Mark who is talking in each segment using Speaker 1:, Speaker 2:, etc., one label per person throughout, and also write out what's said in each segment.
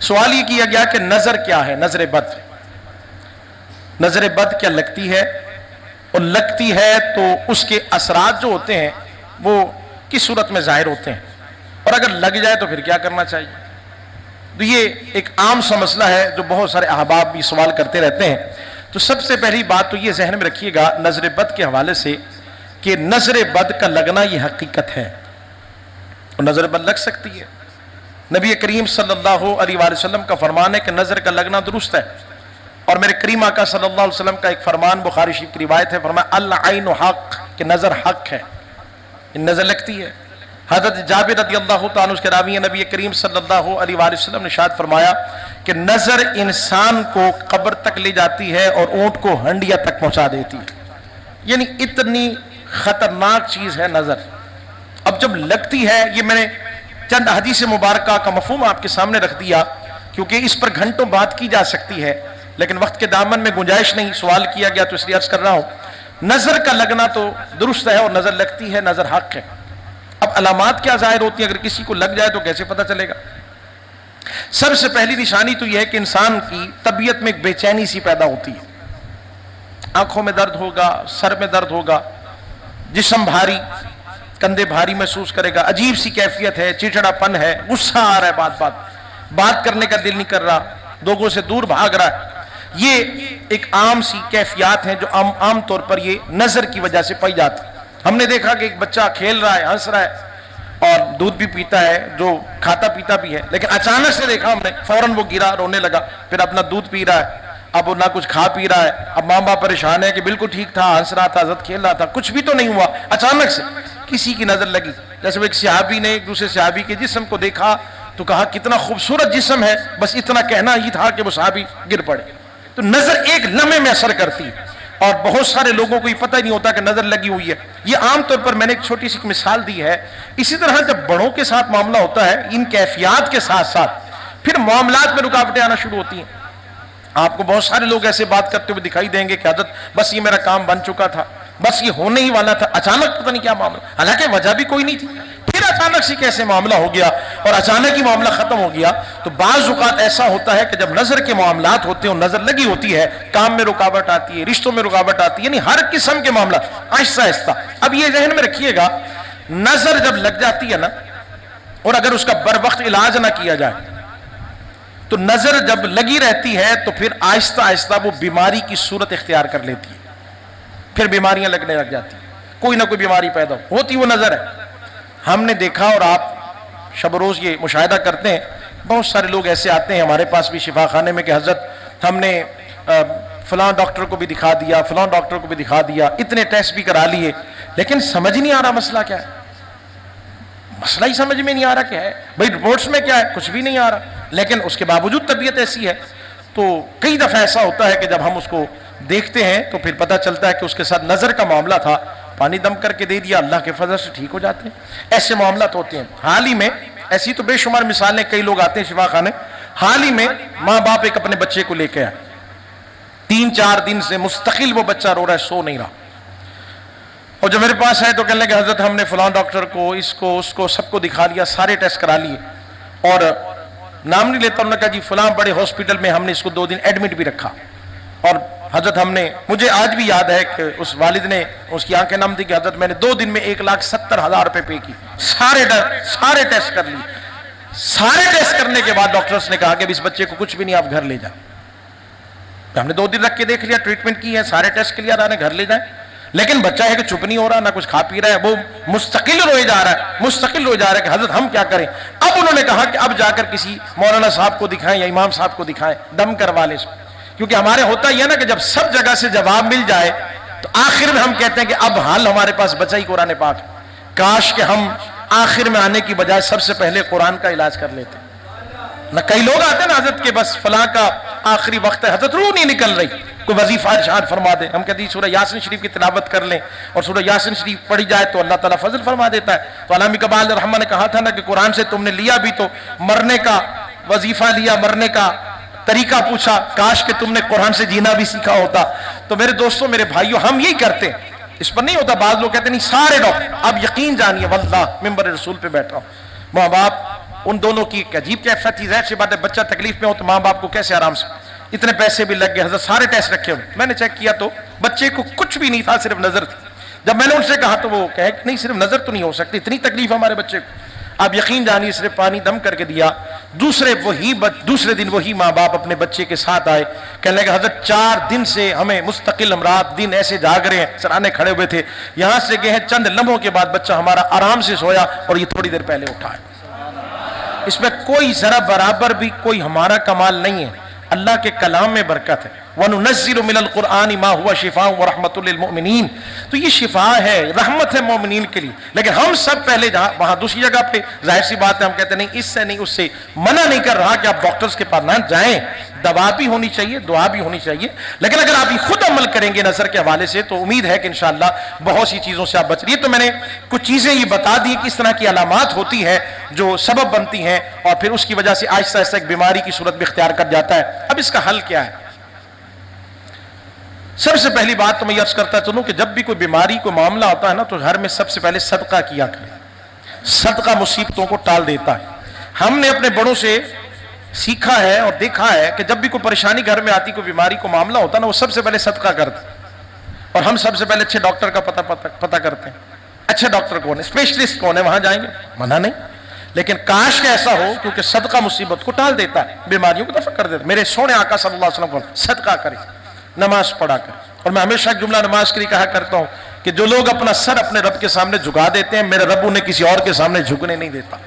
Speaker 1: سوال یہ کیا گیا کہ نظر کیا ہے، نظر بد، نظر بد کیا لگتی ہے، اور لگتی ہے تو اس کے اثرات جو ہوتے ہیں وہ کس صورت میں ظاہر ہوتے ہیں، اور اگر لگ جائے تو پھر کیا کرنا چاہیے؟ تو یہ ایک عام سا مسئلہ ہے جو بہت سارے احباب بھی سوال کرتے رہتے ہیں۔ تو سب سے پہلی بات تو یہ ذہن میں رکھیے گا نظر بد کے حوالے سے کہ نظر بد کا لگنا یہ حقیقت ہے، اور نظر بد لگ سکتی ہے۔ نبی کریم صلی اللہ علیہ وآلہ وسلم کا فرمان ہے کہ نظر کا لگنا درست ہے، اور میرے کریم آقا صلی اللہ علیہ وسلم کا ایک فرمان بخاری شریف کی روایت ہے، فرمایا العین حق، کہ نظر حق ہے، نظر لگتی ہے۔ حضرت جابر رضی اللہ تعالیٰ عنہ کے راوی ہیں، نبی کریم صلی اللہ علیہ وآلہ وسلم نے ارشاد فرمایا کہ نظر انسان کو قبر تک لے جاتی ہے اور اونٹ کو ہنڈیا تک پہنچا دیتی ہے، یعنی اتنی خطرناک چیز ہے نظر۔ اب جب لگتی ہے، یہ میں نے چند حدیث مبارکہ کا مفہوم آپ کے سامنے رکھ دیا کیونکہ اس پر گھنٹوں بات کی جا سکتی ہے، لیکن وقت کے دامن میں گنجائش نہیں، سوال کیا گیا تو اس لیے عرض کر رہا ہوں۔ نظر کا لگنا تو درست ہے اور نظر لگتی ہے، نظر حق ہے۔ اب علامات کیا ظاہر ہوتی ہیں؟ اگر کسی کو لگ جائے تو کیسے پتہ چلے گا؟ سب سے پہلی نشانی تو یہ ہے کہ انسان کی طبیعت میں ایک بے چینی سی پیدا ہوتی ہے، آنکھوں میں درد ہوگا، سر میں درد ہوگا، جسم بھاری، کندھے بھاری محسوس کرے گا، عجیب سی کیفیت ہے، چڑچڑا پن ہے، غصہ آ رہا ہے، بات کرنے کا دل نہیں کر رہا، لوگوں سے دور بھاگ رہا ہے۔ یہ ایک عام سی کیفیات ہیں جو عام طور پر یہ نظر کی وجہ سے پائی جاتی ہے۔ ہم نے دیکھا کہ ایک بچہ کھیل رہا ہے، ہنس رہا ہے اور دودھ بھی پیتا ہے، جو کھاتا پیتا بھی ہے، لیکن اچانک سے دیکھا ہم نے فوراً وہ گرا، رونے لگا، پھر اپنا دودھ پی رہا ہے، اب وہ نہ کچھ کھا پی رہا ہے۔ اب ماں باپ پریشان ہے کہ بالکل ٹھیک تھا، ہنس رہا تھا، عزت کھیل رہا تھا، کچھ بھی تو نہیں ہوا، اچانک سے کسی کی نظر لگی۔ جیسے ایک صحابی نے ایک دوسرے صحابی کے جسم کو دیکھا تو کہا کتنا خوبصورت جسم ہے، بس اتنا کہنا ہی تھا کہ وہ صحابی گر پڑے۔ تو نظر ایک لمحے میں اثر کرتی ہے، اور بہت سارے لوگوں کو یہ پتہ ہی نہیں ہوتا کہ نظر لگی ہوئی ہے۔ یہ عام طور پر میں نے ایک چھوٹی سی مثال دی ہے۔ اسی طرح جب بڑوں کے ساتھ معاملہ ہوتا ہے، ان کیفیات کے ساتھ ساتھ پھر معاملات میں رکاوٹیں آنا شروع ہوتی ہیں۔ آپ کو بہت سارے لوگ ایسے بات کرتے ہوئے دکھائی دیں گے کہ حضرت بس یہ میرا کام بن چکا تھا، بس یہ ہونے ہی والا تھا، اچانک پتہ نہیں کیا معاملہ، حالانکہ وجہ بھی کوئی نہیں تھی، پھر اچانک سے کیسے معاملہ ہو گیا اور اچانک ہی معاملہ ختم ہو گیا۔ تو بعض اوقات ایسا ہوتا ہے کہ جب نظر کے معاملات ہوتے ہیں، نظر لگی ہوتی ہے، کام میں رکاوٹ آتی ہے، رشتوں میں رکاوٹ آتی ہے، یعنی ہر قسم کے معاملات آہستہ آہستہ۔ اب یہ ذہن میں رکھیے گا، نظر جب لگ جاتی ہے نا، اور اگر اس کا بر وقت علاج نہ کیا جائے تو نظر جب لگی رہتی ہے تو پھر آہستہ آہستہ وہ بیماری کی صورت اختیار کر لیتی ہے، پھر بیماریاں لگنے لگ جاتی ہیں، کوئی نہ کوئی بیماری پیدا ہوتی، وہ نظر ہے۔ ہم نے دیکھا اور آپ شب روز یہ مشاہدہ کرتے ہیں، بہت سارے لوگ ایسے آتے ہیں ہمارے پاس بھی شفا خانے میں کہ حضرت ہم نے فلاں ڈاکٹر کو بھی دکھا دیا، فلاں ڈاکٹر کو بھی دکھا دیا، اتنے ٹیسٹ بھی کرا لیے، لیکن سمجھ نہیں آ رہا مسئلہ کیا ہے، مسئلہ ہی سمجھ میں نہیں آ رہا کیا ہے، بھئی رپورٹس میں کیا ہے، کچھ بھی نہیں آ رہا، لیکن اس کے باوجود طبیعت ایسی ہے۔ تو کئی دفعہ ایسا ہوتا ہے کہ جب ہم اس کو دیکھتے ہیں تو پھر پتہ چلتا ہے کہ اس کے ساتھ نظر کا معاملہ تھا، پانی دم کر کے دے دیا، اللہ کے فضل سے ٹھیک ہو جاتے ہیں۔ ایسے معاملات ہوتے ہیں۔ حال ہی میں ایسی تو بے شمار مثالیں، کئی لوگ آتے ہیں شفا خانے، حال ہی میں ماں باپ ایک اپنے بچے کو لے کے آئے، 3-4 دن سے مستقل وہ بچہ رو رہا ہے، سو نہیں رہا، اور جب میرے پاس ہے تو کہنے لگے حضرت ہم نے فلاں ڈاکٹر کو، اس کو سب کو دکھا لیا، سارے ٹیسٹ کرا لیے، اور نام نہیں لیتا، انہوں نے کہا جی فلاں بڑے ہاسپٹل میں ہم نے اس کو 2 دن ایڈمٹ بھی رکھا، اور حضرت ہم نے، مجھے آج بھی یاد ہے کہ اس والد نے، اس کی آنکھیں نم تھی کہ حضرت میں نے 2 دن میں 1,70,000 روپے پے کی، سارے ٹیسٹ کر لیے، سارے ٹیسٹ کرنے کے بعد ڈاکٹرز نے کہا کہ اس بچے کو کچھ بھی نہیں، آپ گھر لے جائیں۔ ہم نے 2 دن رکھ کے دیکھ لیا، ٹریٹمنٹ کی ہے، سارے ٹیسٹ کلیئر آ رہے ہیں، گھر لے جائیں، لیکن بچہ ہے کہ چپ نہیں ہو رہا، نہ کچھ کھا پی رہا ہے، وہ مستقل روئے جا رہا ہے کہ حضرت ہم کیا کریں۔ اب انہوں نے کہا کہ اب جا کر کسی مولانا صاحب کو دکھائیں یا امام صاحب کو دکھائیں، دم کروا لیں، کیونکہ ہمارے ہوتا ہی ہے نا کہ جب سب جگہ سے جواب مل جائے تو آخر میں ہم کہتے ہیں کہ اب حال ہمارے پاس بچا ہی قرآن پاک، کاش کہ ہم آخر میں آنے کی بجائے سب سے پہلے قرآن کا علاج کر لیتے۔ نہ کئی لوگ آتے ہیں نا حضرت کے بس فلاں کا آخری وقت ہے، حضرت روح نہیں نکل رہی، کوئی وظیفہ ارشاد فرما دے، ہم کہتے ہیں سورہ یاسین شریف کی تلاوت کر لیں، اور سورہ یاسین شریف پڑھی جائے تو اللہ تعالیٰ فضل فرما دیتا ہے۔ تو علامہ اقبال رحمہ نے کہا تھا نا کہ قرآن سے تم نے لیا بھی تو مرنے کا وظیفہ لیا، مرنے کا طریقہ پوچھا، کاش کہ تم نے قرآن سے جینا بھی سیکھا ہوتا۔ تو میرے دوستوں، میرے بھائیوں، ہم یہی کرتے ہیں، اس پر نہیں ہوتا۔ بعض لوگ کہتے ہیں نہیں سارے ڈاکٹر، اب یقین جانیے واللہ ممبر رسول پہ بیٹھ رہا ہوں، ماں باپ उन दोनों की एक अजीब कैफियत थी। ज़ाहिर सी बात है, बच्चा तकलीफ में हो तो माँ बाप को कैसे आराम से, इतने पैसे भी लग गए, हज़रत सारे टेस्ट रखे हुए। मैंने चेक किया तो बच्चे को कुछ भी नहीं था, सिर्फ नजर थी। जब मैंने उनसे कहा तो वो कहे कि नहीं, सिर्फ नजर तो नहीं हो सकती, इतनी तकलीफ हमारे बच्चे को। आप यकीन जानिए, सिर्फ पानी दम करके दिया। दूसरे दिन वही माँ बाप अपने बच्चे के साथ आए, कहने लगे हज़रत 4 दिन से हमें मुस्तकिल हम रात दिन ऐसे जाग रहे हैं, सराहने खड़े हुए थे, यहाँ से गए हैं, चंद लम्हों के बाद बच्चा हमारा आराम से सोया और ये थोड़ी देर पहले उठा है। इसमें कोई जरा बराबर भी कोई हमारा कमाल नहीं है, अल्लाह के कलाम में बरकत है। वनुनज़्ज़िलु मिनल क़ुरआनि मा हुवा शिफ़ाअ व रहमतुल लिल मुमिनीन, तो ये शिफा है, रहमत है मोमिनीन के लिए। लेकिन हम सब पहले जहाँ वहाँ दूसरी जगह पे जाहिर सी बात है हम कहते नहीं, इससे नहीं उससे, मना नहीं कर रहा कि आप डॉक्टर्स के पास ना जाएं, दवा भी होनी चाहिए, दुआ भी होनी चाहिए, लेकिन अगर आप ये खुद अमल करेंगे नजर के हवाले से तो उम्मीद है कि इंशाअल्लाह बहुत सी चीजों से आप बच रही है। तो मैंने कुछ चीजें ये बता दी कि इस तरह की अलामात होती है जो सबब बनती हैं और फिर उसकी वजह से आहिस्ता आहिस्ता एक बीमारी की सूरत भी इख्तियार कर जाता है। अब इसका हल क्या है? सबसे पहली बात तो मैं अर्ज करता चलूं कि जब भी कोई बीमारी को मामला होता है ना, तो घर में सबसे पहले सदका किया करें। सदका मुसीबतों को टाल देता है। हमने अपने बड़ों से सीखा है और देखा है कि जब भी कोई परेशानी घर में आती, कोई बीमारी को मामला होता ना, वो सबसे पहले सदका करते। और हम सबसे पहले अच्छे डॉक्टर का पता करते हैं, अच्छे डॉक्टर कौन है, स्पेशलिस्ट कौन है, वहां जाएंगे, मना नहीं। लेकिन काश का ऐसा हो, क्योंकि सदका मुसीबत को टाल देता है, बीमारियों को दफा कर देता है। मेरे सोने आका सल्लल्लाहु अलैहि वसल्लम को सदका करें, नमाज पढ़ा कर। और मैं हमेशा एक जुमला नमाज के लिए कहा करता हूं कि जो लोग अपना सर अपने रब के सामने झुका देते हैं, मेरे रब उन्हें किसी और के सामने झुकने नहीं देता।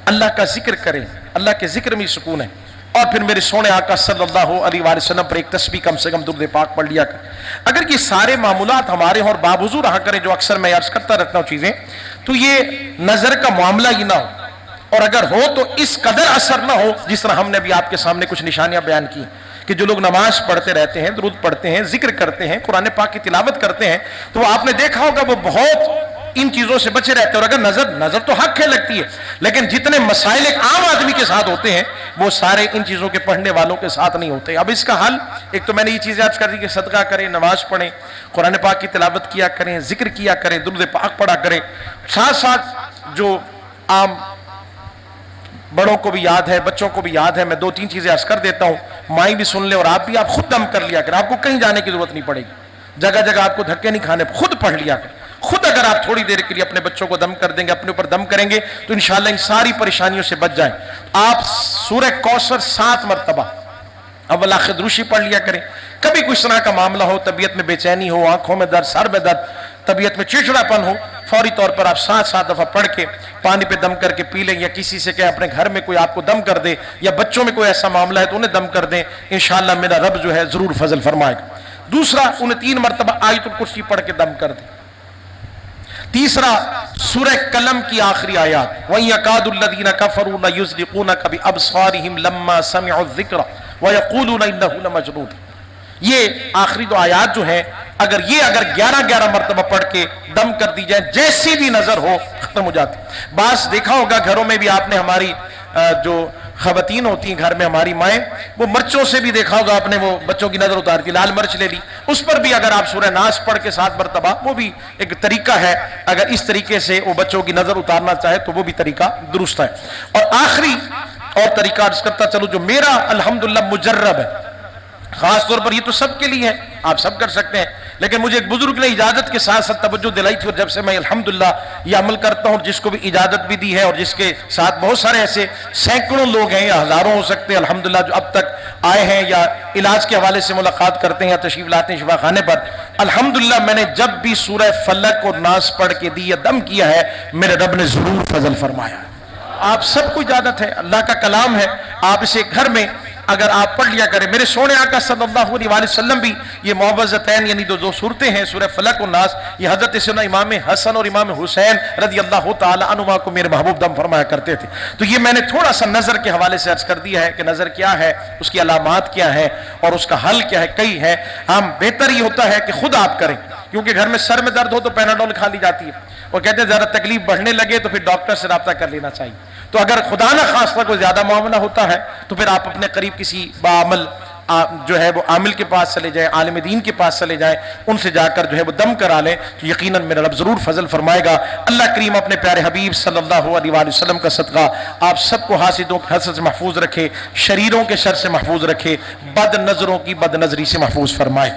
Speaker 1: अल्लाह का जिक्र करें, अल्लाह के जिक्र में सुकून है। और फिर मेरे सोने आका सल्लल्लाहु अलैहि वसल्लम पर एक तस्बीह कम से कम दुरूद पाक पढ़ लिया कर। अगर ये सारे मामूलात हमारे और बावजूद रहा करें, जो अक्सर मैं अर्ज करता रहता हूँ चीजें, तो ये नजर का मामला ही ना हो। और अगर हो तो इस कदर असर ना हो, जिस तरह हमने भी आपके सामने कुछ निशानियां बयान की कि जो लोग नमाज पढ़ते रहते हैं, दुरूद पढ़ते हैं, जिक्र करते हैं, कुरान पाक की तिलावत करते हैं, तो आपने देखा होगा वो बहुत इन चीजों से बचे रहते हैं। और अगर नजर तो हक है लगती है, लेकिन जितने मसाइल एक आम आदमी के साथ होते हैं वो सारे इन चीजों के पढ़ने वालों के साथ नहीं होते। अब इसका हल, एक तो मैंने ये चीजें आज कर दी कि सदका करें, नमाज पढ़ें, कुरान पाक की तिलावत किया करें, जिक्र किया करें, दुरूद पाक पढ़ा करें। साथ साथ जो आम बड़ों को भी याद है, बच्चों को भी याद है, मैं 2-3 चीजें अर्ज कर देता हूं, माई भी सुन ले और आप भी, आप खुद दम कर लिया कर। आपको कहीं जाने की जरूरत नहीं पड़ेगी, जगह जगह आपको धक्के नहीं खाने, खुद पढ़ लिया कर। खुद अगर आप थोड़ी देर के लिए अपने बच्चों को दम कर देंगे, अपने ऊपर दम करेंगे, तो इंशाअल्लाह इन सारी परेशानियों से बच जाएं। आप सूरह कौसर 7 मरतबा अव्वल आखिर दुरूशी पढ़ लिया करें। कभी कुछ तरह का मामला हो, तबीयत में बेचैनी हो, आंखों में दर्द, सर में दर्द, तबीयत में चिड़चिड़ापन हो, फौरी तौर पर आप 7-7 दफा पढ़ के पानी पे दम करके पी लें, या किसी से कहें अपने घर में कोई आपको दम कर दे, या बच्चों में कोई ऐसा मामला है तो उन्हें दम कर दें। इंशाअल्लाह मेरा रब जो है जरूर फजल फरमाएगा। दूसरा, उन्हें 3 मरतबा आयतुल कुर्सी पढ़ के दम कर दें। तीसरा, सूरह कलम की आखिरी आयत, वहीं यकादुल्लज़ीना कफ़रू लयुज़लिक़ूनका बिअबसारिहिम लम्मा समिअु ज़िक्र व यक़ूलूना इन्नहु लमजनून। ये आखिरी 2 आयात जो है, अगर 11-11 मरतबा पढ़ के दम कर दी जाए, जैसी भी नजर हो खत्म हो जाती। बास देखा होगा घरों में भी आपने, हमारी जो खवातीन होती हैं घर में, हमारी माएँ, वो मिर्चों से भी देखा होगा आपने, वो बच्चों की नजर उतारती, लाल मिर्च ले ली, उस पर भी अगर आप सूरह नास पढ़ के 7 मरतबा, वो भी एक तरीका है। अगर इस तरीके से वो बच्चों की नजर उतारना चाहे तो वो भी तरीका दुरुस्त है। और आखिरी और तरीका अर्ज करता चलो, जो मेरा अल्हम्दुलिल्लाह मुजर्रब है, खास तौर पर ये तो सबके लिए है, आप सब कर सकते हैं, लेकिन मुझे एक बुजुर्ग ने इजाजत के साथ साथ तवज्जो दिलाई थी, और जब से मैं अल्हम्दुलिल्लाह ये अमल करता हूँ, जिसको भी इजाजत भी दी है, और जिसके साथ बहुत सारे ऐसे सैकड़ों लोग हैं या हजारों हो सकते हैं अल्हम्दुलिल्लाह, जो अब तक आए हैं या इलाज के हवाले से मुलाकात करते हैं या तशरीफ लाते हैं शिफा खाने पर, अल्हम्दुलिल्लाह मैंने जब भी सूरह फलक और नास पढ़ के दी या दम किया है, मेरे रब ने जरूर फजल फरमाया। आप सबको इजाजत है, अल्लाह का कलाम है, आप इसे घर में अगर आप पढ़ लिया करें। मेरे सोने आका सल्लल्लाहु अलैहि वसल्लम भी ये मुअव्वज़तैन यानी दो सूरतें हैं सूरह फलक और नास, ये हजरत सैयदना इमाम हसन और इमाम हुसैन रज़ियल्लाहु ताला अन्हुमा को मेरे महबूब दम फरमाया करते थे। तो ये मैंने थोड़ा सा नजर के हवाले से अर्ज कर दिया है कि नजर क्या है, उसकी अलामात क्या है और उसका हल क्या है। कई है, हम बेहतर ये होता है कि खुद आप करें, क्योंकि घर में सर में दर्द हो तो पैनाडोल खा ली जाती है, और कहते हैं जरा तकलीफ बढ़ने लगे तो फिर डॉक्टर से राब्ता कर लेना चाहिए। तो अगर खुदा न खास्ता कोई ज्यादा मामला होता है तो फिर आप अपने करीब किसी बाअमल جو ہے وہ عامل کے پاس چلے جائیں، عالم دین کے پاس چلے جائیں، ان سے جا کر جو ہے وہ دم کرا لیں تو یقیناً میرا رب ضرور فضل فرمائے گا۔ اللہ کریم اپنے پیارے حبیب صلی اللہ علیہ وآلہ وسلم کا صدقہ آپ سب کو حاسدوں کے حسد سے محفوظ رکھے، شریروں کے شر سے محفوظ رکھے، بد نظروں کی بد نظری سے محفوظ فرمائے۔